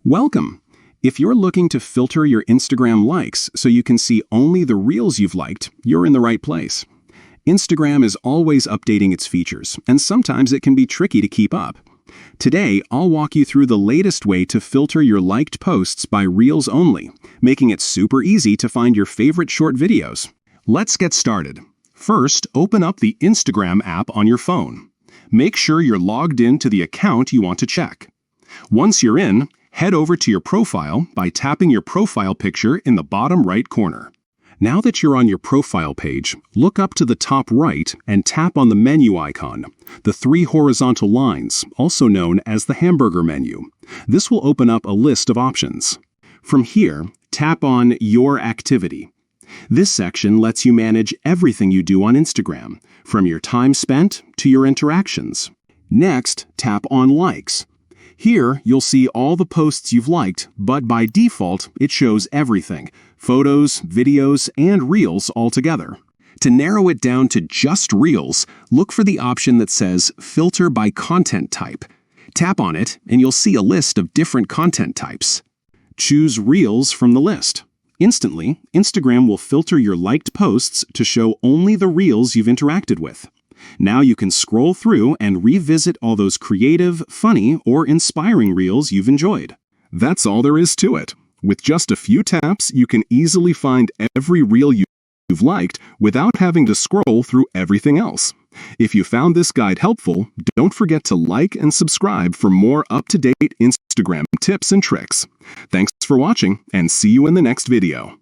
Welcome! If you're looking to filter your Instagram likes so you can see only the reels you've liked, you're in the right place. Instagram is always updating its features, and sometimes it can be tricky to keep up. Today, I'll walk you through the latest way to filter your liked posts by Reels only, making it super easy to find your favorite short videos. Let's get started. First, open up the Instagram app on your phone. Make sure you're logged in to the account you want to check. Once you're in, head over to your profile by tapping your profile picture in the bottom right corner. Now that you're on your profile page, look up to the top right and tap on the menu icon, the three horizontal lines, also known as the hamburger menu. This will open up a list of options. From here, tap on Your Activity. This section lets you manage everything you do on Instagram, from your time spent to your interactions. Next, tap on Likes. Here, you'll see all the posts you've liked, but by default, it shows everything: photos, videos, and Reels all together. To narrow it down to just Reels, look for the option that says Filter by Content Type. Tap on it, and you'll see a list of different content types. Choose Reels from the list. Instantly, Instagram will filter your liked posts to show only the Reels you've interacted with. Now you can scroll through and revisit all those creative, funny, or inspiring Reels you've enjoyed. That's all there is to it. With just a few taps, you can easily find every Reel you've liked without having to scroll through everything else. If you found this guide helpful, don't forget to like and subscribe for more up-to-date Instagram tips and tricks. Thanks for watching, and see you in the next video.